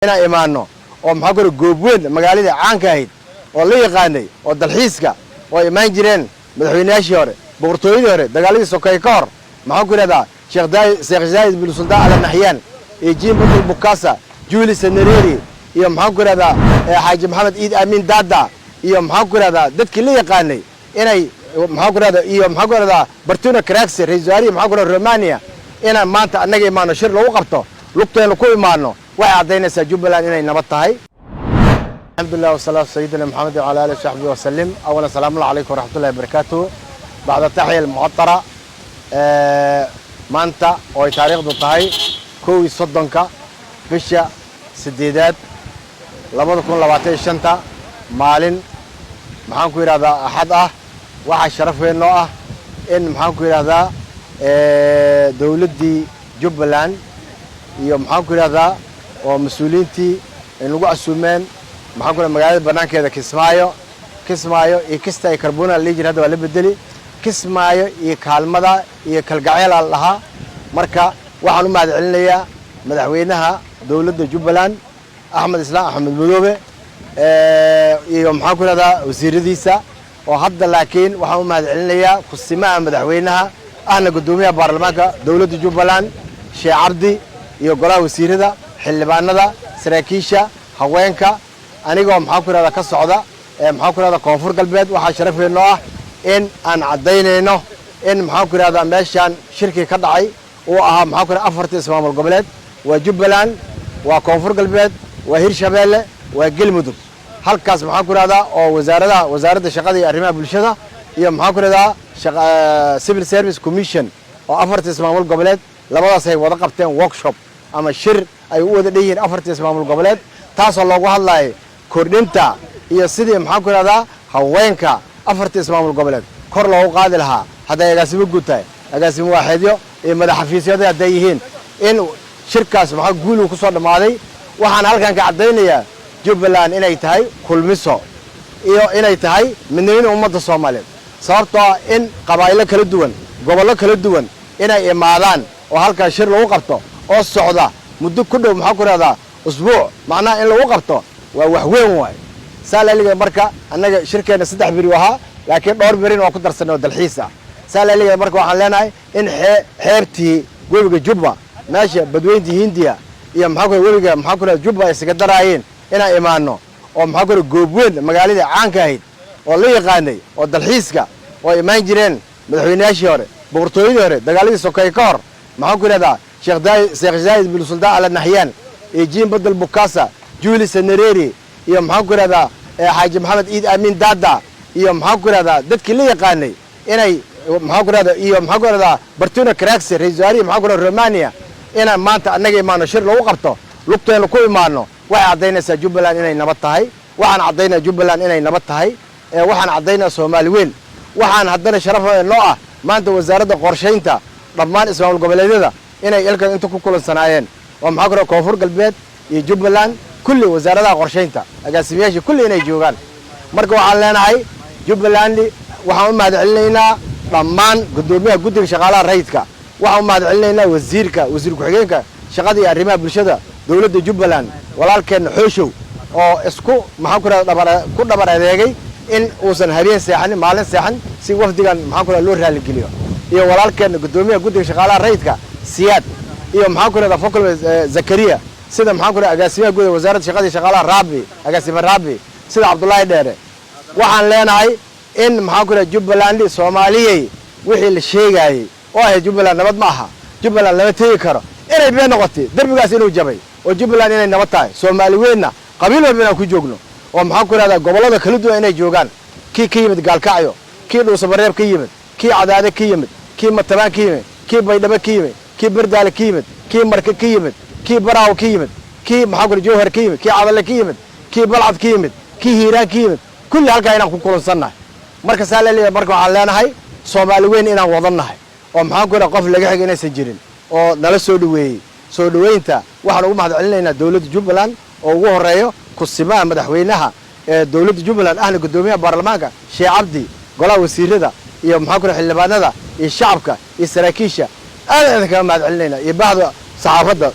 ina imaano oo maxaa kale goob weyn magaalada caanka ahayd oo la yaqaanay oo dalxiiska oo imaan jireen madaxweynayaashii hore boqortooyadii hore dagaaladii sokeeye ka hor maxaa ku yiraahdaa Sheekh Zayed bin Sultan Al Nahyan ee Jimbul Bukasa Julius Nyerere iyo maxaa ku yiraahdaa Xaaji Maxamed Iid Aamin Daada iyo maxaa ku yiraahdaa dadkii la yaqaanay inay maxaa ku yiraahdaa iyo maxaa ku yiraahdaa Bartuna Karaksi ra'iisul wasaare maxaa ku yiraahdaa Romania ina maanta anaga imaano shir lagu qabto lugteena ku imaano waxay cadeynaysaa Jubbaland inay nabad tahay. Alhamdulillah wassalatu sayyidina Muhammad wa ala alihi wa sahbihi wa sallam. Awala salaamu alaykum wa rahmatullahi wa barakatuh. Ba'da tahiyya al-mu'attara maanta oo taariikhdu tahay 11 bisha 8 2025 maalin maxaan ku yiraahdaa axad ah waxa sharaf weyn noo ah in maxaan ku yiraahdaa dawladii Jubbaland iyo maxaan ku yiraahdaa oo mas'uuliyiintii in lagu casuumeen maxaan ku yiraahdaa magaalada banaankeeda Kismaayo iyo kista ay karbona leejir hadda waa la bedeli Kismaayo iyo kaalmada iyo kalgacayl lahaa marka waxaan u mahadcelinayaa madaxweynaha dawladda Jubbaland Axmed Islaam Axmed Madoobe iyo maxaan ku yiraahdaa wasiiradiisa oo hadda laakiin waxaan u mahadcelinayaa kusimaha madaxweynaha ahna gudoomiyaha baarlamaanka dawladda Jubbaland Sheekh Cabdi iyo golaha wasiirada xildhibaanada saraakiisha haweenka anigoo maxaan ku yiraahdaa ka socda maxaan ku yiraahdaa koonfur galbeed waxa sharaf weyn noo ah in aan cadeynayno in maxaan ku yiraahdaa meeshan shirki ka dhacay oo ahaa maxaan ku yiraahdaa afartii ismaamul goboleed waa Jubbaland waa koonfur galbeed waa Hirshabeelle waa Galmudug halkaas maxaan ku yiraahdaa oo wasaaradda shaqada iyo arrimaha bulshada iyo maxaan ku yiraahdaa civil service commission oo afartii ismaamul goboleed labadaas ay wada qabteen workshop ama shir ay u wada dhigeen afartii ismaamul goboleed taasoo loogu hadlayo kordhinta iyo sidii maxaan ku yiraahdaa haweenka afartii ismaamul goboleed kor loogu qaadi lahaa haday agaasimo guutahay agaasimo waaxidyo iyo madax xafiisyada haday yihiin in shirkaas maxaa guul ku soo dhamaaday waxaan halkan ka cadeynayaa Jubbaland inay tahay kulmiso iyo inay tahay midnimada ummadda Soomaaliyeed sababtoo in qabaayilo kala duwan gobollo kala duwan inay imaadaan oo halka shir lagu qabto oo socda muddo ku dhow maxaa ku yiraahdaa usbuuc macnaha in lagu qabto waa wax weyn waay saalaaliga marka anaga shirkeena 3 biri waxa laakiin dhowr birin oo ku darsanay dalxiisa saalaaliga marka waxaan leenahay in xeebtii webiga Jubba meesha badweynta Hindiya iyo maxaa ku webiga maxaa ku yiraahdaa Jubba ay isaga daraayeen ina imaano oo maxaa ku yiraahdaa goob weyn magaalada caanka ahayd oo la yaqaanay oo dalxiiska oo imaan jireen madaxweynayaashii hore boqortooyadii hore dagaaladii sokeeye ka hor maxaan ku yiraahdaa Sheekh Zayed bin Sultan Al Nahyan ee Jimbul Bukasa Julius Nyerere iyo maxaan ku yiraahdaa Xaaji Maxamed Iid Aamin Daada iyo maxaan ku yiraahdaa dadkii la yaqaanay inay maxaan ku yiraahdaa iyo maxaan ku yiraahdaa Bartuna Karaksi ra'iisul wasaare maxaan ku yiraahdaa Romania ina maanta anaga imaano shir lagu qabto lugteena ku imaano waxay cadeynaysaa Jubbaland inay nabad tahay waxaan cadeynayaa Jubbaland inay nabad tahay waxaan cadeynayaa Soomaali weyn waxaan haddana sharaf noo ah maanta wasaaradda qorsheynta dhammaan ismaamul goboleedyada inay ilka inta ku kulansanaayeen oo maxaa ku yiraahdaa koonfur galbeed iyo Jubbaland kulli wasaaradaha qorsheynta agaasimayaasha kulli inay joogaan marka waxaan leenahay Jubbaland waxaan u mahadcelinaynaa dhammaan gudoomiyaha guddiga shaqaalaha rayidka waxaan u mahadcelinaynaa wasiir ku-xigeenka shaqada iyo arrimaha bulshada dawladda Jubbaland walaalkeen Xooshow oo isku maxaan ku yiraahdaa ku dhabar adeegay in uusan habeen seexan maalin seexan si wafdigan maxaan ku yiraahdaa loo raali geliyo iyo walaalkeen gudoomiyaha guddiga shaqaalaha rayidka Siyaad iyo maxaan ku yiraahdaa Fakal Zakariya sida maxaan ku yiraahdaa agaasimaha guud ee wasaaradda shaqada iyo shaqaalaha Raabi agaasima Raabi sida Cabdullaahi Dheere waxaan leenahay in maxaan ku yiraahdaa Jubbaland Soomaaliyeey wixii la sheegay oo ay Jubbaland nabad ma aha Jubbaland lama tagi karo inay been noqotay darbigaas inuu jabay oo Jubbaland inay nabad tahay Soomaali weynna qabiil walba ku joogno oo maxaan ku yiraahdaa gobolada kala duwan inay joogaan kii ka yimid Gaalkacyo kii Dhuusabareeb ka yimid kii Cadaade ka yimid kii Matabaan ka yimid kii Baydhabo ka yimid kii Bardaale ka yimid kii Marka ka yimid kii Baraaw ka yimid kii maxaa ku Jowhar ka yimid kii Cadale ka yimid kii Balcad ka yimid kii Hiiraan ka yimid kulli halka inaan ku kulansannahay marka saalaaliga marka waxaan leenahay Soomaali weyn inaan wadanahay oo maxaan ku yiraahdaa qof laga xig inaysan jirin oo nala soo dhaweeyay soo dhaweynta waxaan ugu mahadcelinaynaa dawladda Jubbaland oo ugu horeeyo kusimaha madaxweynaha ee dawladda Jubbaland ahna gudoomiyaha baarlamaanka Sheekh Cabdi golaha wasiirada iyo maxaa ku yiraahdaa xildhibaanada iyo shacabka iyo saraakiisha aad ka mahadcelinaynaa iyo baahda saxaafadda